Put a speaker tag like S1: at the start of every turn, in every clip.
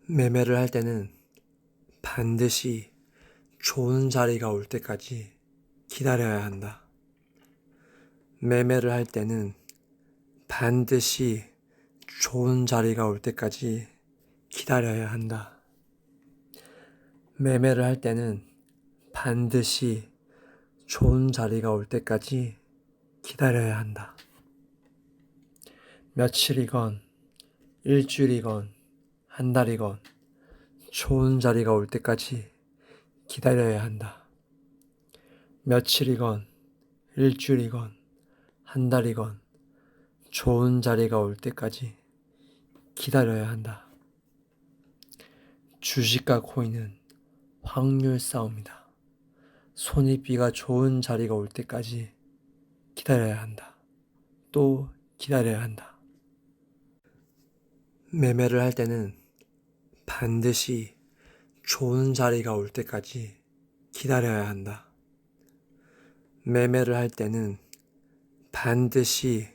S1: 매매를 할 때는 반드시 좋은 자리가 올 때까지 기다려야 한다. 매매를 할 때는 반드시 좋은 자리가 올 때까지 기다려야 한다. 매매를 할 때는 반드시 좋은 자리가 올 때까지 기다려야 한다. 며칠이건 일주일이건 한 달이건 좋은 자리가 올 때까지 기다려야 한다. 며칠이건 일주일이건 한 달이건 좋은 자리가 올 때까지 기다려야 한다. 주식과 코인은 확률 싸움이다. 손익비가 좋은 자리가 올 때까지 기다려야 한다. 또 기다려야 한다. 매매를 할 때는 반드시 좋은 자리가 올 때까지 기다려야 한다. 매매를 할 때는 반드시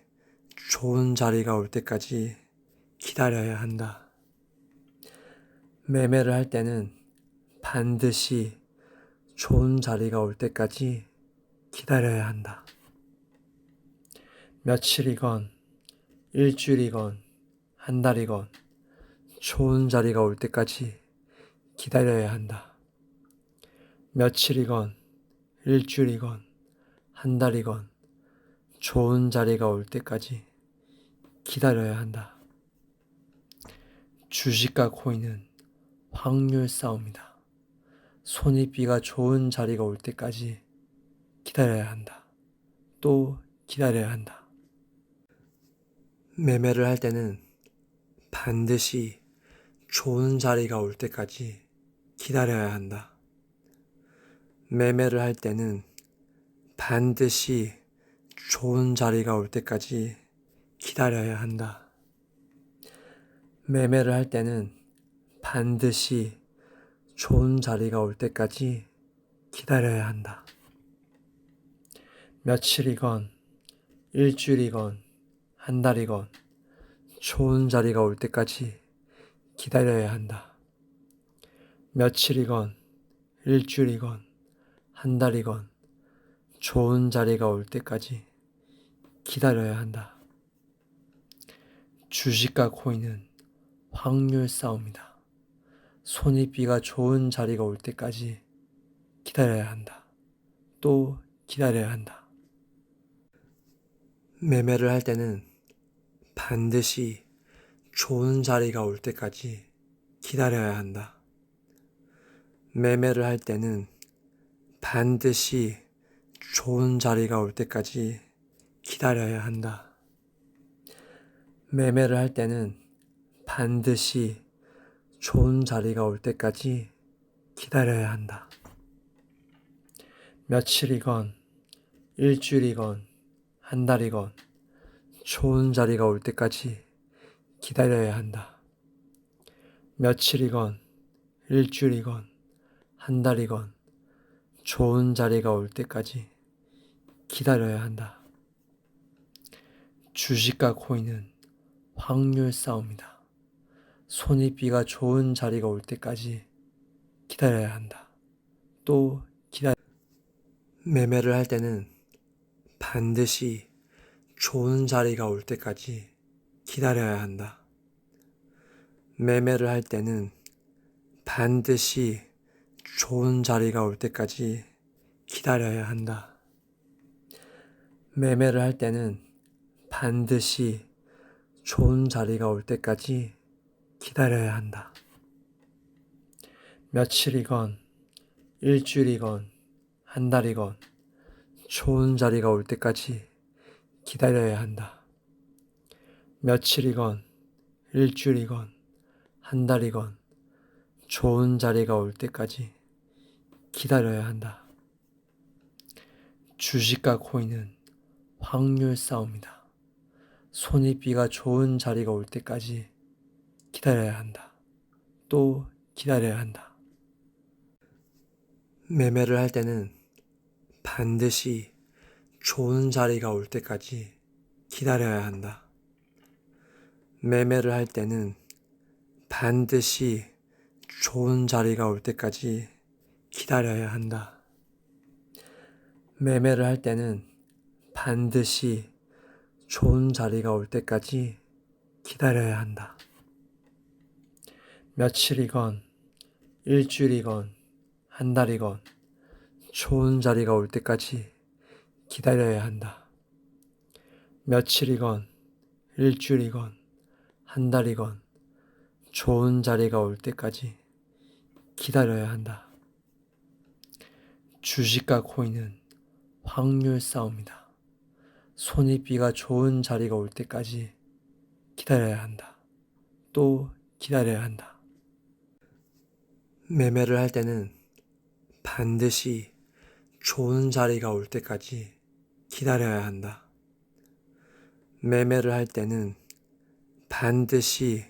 S1: 좋은 자리가 올 때까지 기다려야 한다. 매매를 할 때는 반드시 좋은 자리가 올 때까지 기다려야 한다. 며칠이건 일주일이건 한 달이건 좋은 자리가 올 때까지 기다려야 한다. 며칠이건 일주일이건 한 달이건 좋은 자리가 올 때까지 기다려야 한다. 주식과 코인은 확률 싸움이다. 손익비가 좋은 자리가 올 때까지 기다려야 한다. 또 기다려야 한다. 매매를 할 때는 반드시 좋은 자리가 올 때까지 기다려야 한다. 매매를 할 때는 반드시 좋은 자리가 올 때까지 기다려야 한다. 매매를 할 때는 반드시 좋은 자리가 올 때까지 기다려야 한다. 며칠이건 일주일이건 한 달이건 좋은 자리가 올 때까지 기다려야 한다. 며칠이건 일주일이건 한 달이건 좋은 자리가 올 때까지 기다려야 한다. 주식과 코인은 확률 싸움이다. 손익비가 좋은 자리가 올 때까지 기다려야 한다. 또 기다려야 한다. 매매를 할 때는 반드시 좋은 자리가 올 때까지 기다려야 한다. 매매를 할 때는 반드시 좋은 자리가 올 때까지 기다려야 한다. 매매를 할 때는 반드시 좋은 자리가 올 때까지 기다려야 한다. 며칠이건 일주일이건 한 달이건 좋은 자리가 올 때까지 기다려야 한다. 며칠이건 일주일이건 한 달이건 좋은 자리가 올 때까지 기다려야 한다. 주식과 코인은 확률 싸움이다. 손익비가 좋은 자리가 올 때까지 기다려야 한다. 또 매매를 할 때는 반드시 좋은 자리가 올 때까지 기다려야 한다. 매매를 할 때는 반드시 좋은 자리가 올 때까지 기다려야 한다. 매매를 할 때는 반드시 좋은 자리가 올 때까지 기다려야 한다. 며칠이건 일주일이건 한 달이건 좋은 자리가 올 때까지 기다려야 한다. 며칠이건 일주일이건 한 달이건 좋은 자리가 올 때까지 기다려야 한다. 주식과 코인은 확률 싸움이다. 손익비가 좋은 자리가 올 때까지 기다려야 한다. 또 기다려야 한다. 매매를 할 때는 반드시 좋은 자리가 올 때까지 기다려야 한다. 매매를 할 때는 반드시 좋은 자리가 올 때까지 기다려야 한다. 매매를 할 때는 반드시 좋은 자리가 올 때까지 기다려야 한다. 며칠이건 일주일이건 한 달이건 좋은 자리가 올 때까지 기다려야 한다. 며칠이건 일주일이건 한 달이건 좋은 자리가 올 때까지 기다려야 한다. 주식과 코인은 확률 싸움이다. 손익비가 좋은 자리가 올 때까지 기다려야 한다. 또 기다려야 한다. 매매를 할 때는 반드시 좋은 자리가 올 때까지 기다려야 한다. 매매를 할 때는 반드시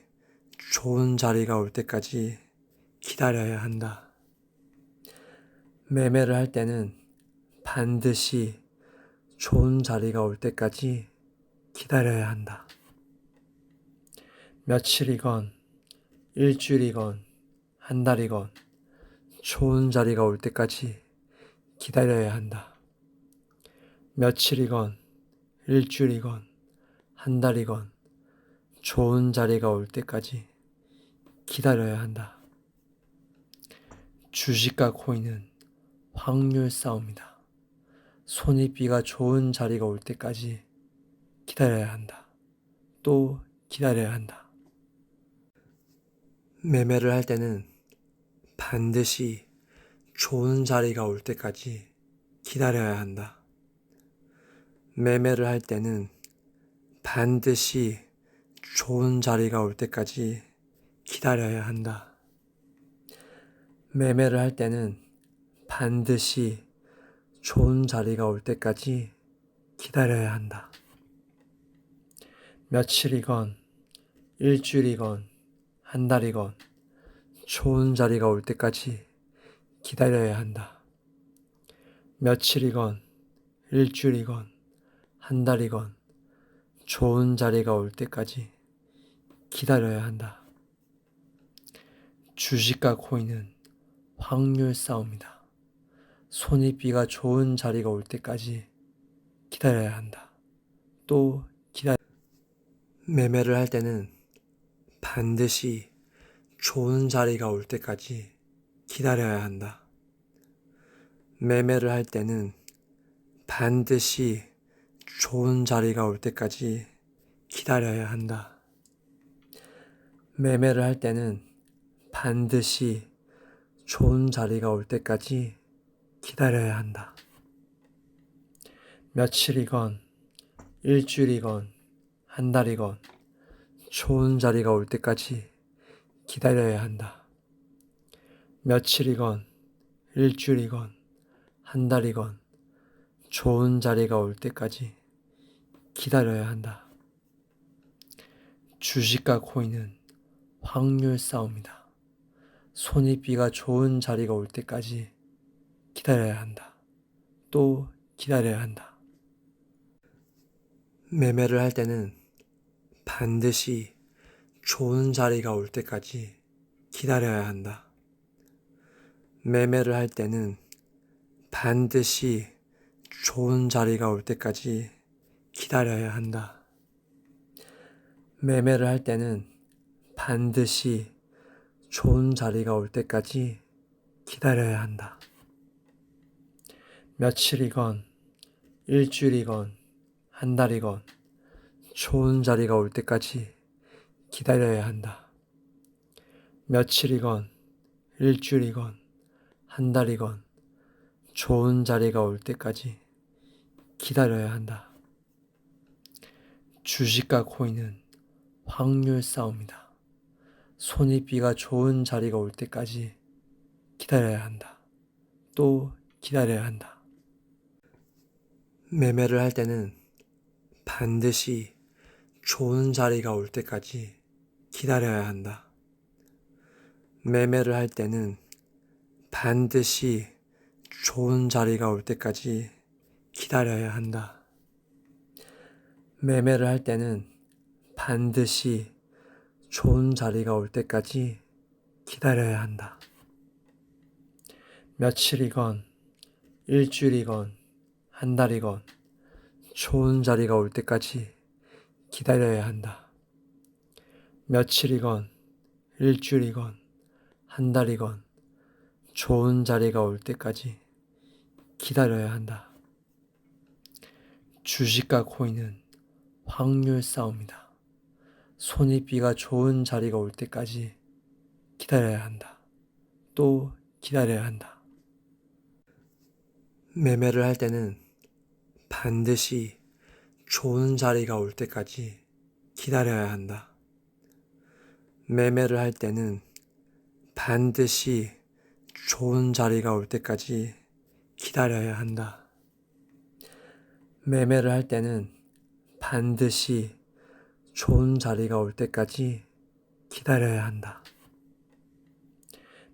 S1: 좋은 자리가 올 때까지 기다려야 한다. 매매를 할 때는 반드시 좋은 자리가 올 때까지 기다려야 한다. 며칠이건 일주일이건 한 달이건 좋은 자리가 올 때까지 기다려야 한다. 며칠이건 일주일이건 한 달이건 좋은 자리가 올 때까지 기다려야 한다. 주식과 코인은 확률 싸움이다. 손익비가 좋은 자리가 올 때까지 기다려야 한다. 또 기다려야 한다. 매매를 할 때는 반드시 좋은 자리가 올 때까지 기다려야 한다. 매매를 할 때는 반드시 좋은 자리가 올 때까지 기다려야 한다. 매매를 할 때는 반드시 좋은 자리가 올 때까지 기다려야 한다. 며칠이건 일주일이건 한 달이건 좋은 자리가 올 때까지 기다려야 한다. 며칠이건 일주일이건 한 달이건 좋은 자리가 올 때까지 기다려야 한다. 주식과 코인은 확률 싸움이다. 손익비가 좋은 자리가 올 때까지 기다려야 한다. 또 매매를 할 때는 반드시 좋은 자리가 올 때까지 기다려야 한다. 매매를 할 때는 반드시 좋은 자리가 올 때까지 기다려야 한다. 매매를 할 때는 반드시 좋은 자리가 올 때까지 기다려야 한다. 며칠이건 일주일이건 한 달이건 좋은 자리가 올 때까지 기다려야 한다. 며칠이건 일주일이건 한 달이건 좋은 자리가 올 때까지 기다려야 한다. 주식과 코인은 확률 싸움이다. 손익비가 좋은 자리가 올 때까지 기다려야 한다. 또 기다려야 한다. 매매를 할 때는 반드시 좋은 자리가 올 때까지 기다려야 한다. 매매를 할 때는 반드시 좋은 자리가 올 때까지 기다려야 한다. 매매를 할 때는 반드시 좋은 자리가 올 때까지 기다려야 한다. 며칠이건 일주일이건 한 달이건 좋은 자리가 올 때까지 기다려야 한다. 며칠이건 일주일이건 한 달이건 좋은 자리가 올 때까지 기다려야 한다. 주식과 코인은 확률 싸움이다. 손익비가 좋은 자리가 올 때까지 기다려야 한다. 또 기다려야 한다. 매매를 할 때는 반드시 좋은 자리가 올 때까지 기다려야 한다. 매매를 할 때는 반드시 좋은 자리가 올 때까지 기다려야 한다. 매매를 할 때는 반드시 좋은 자리가 올 때까지 기다려야 한다. 며칠이건 일주일이건 한 달이건 좋은 자리가 올 때까지 기다려야 한다. 며칠이건 일주일이건 한 달이건 좋은 자리가 올 때까지 기다려야 한다. 주식과 코인은 확률 싸움이다. 손익비가 좋은 자리가 올 때까지 기다려야 한다. 또 기다려야 한다. 매매를 할 때는 반드시 좋은 자리가 올 때까지 기다려야 한다. 매매를 할 때는 반드시 좋은 자리가 올 때까지 기다려야 한다. 매매를 할 때는 반드시 좋은 자리가 올 때까지 기다려야 한다.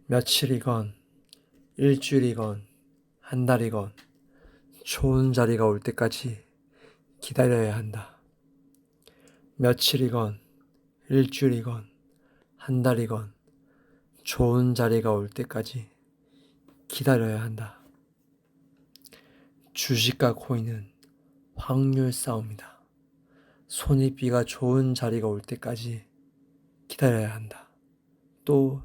S1: 며칠이건 일주일이건 한 달이건 좋은 자리가 올 때까지 기다려야 한다. 며칠이건 일주일이건 한 달이건 좋은 자리가 올 때까지 기다려야 한다. 주식과 코인은 확률 싸움이다. 손익비가 좋은 자리가 올 때까지 기다려야 한다. 또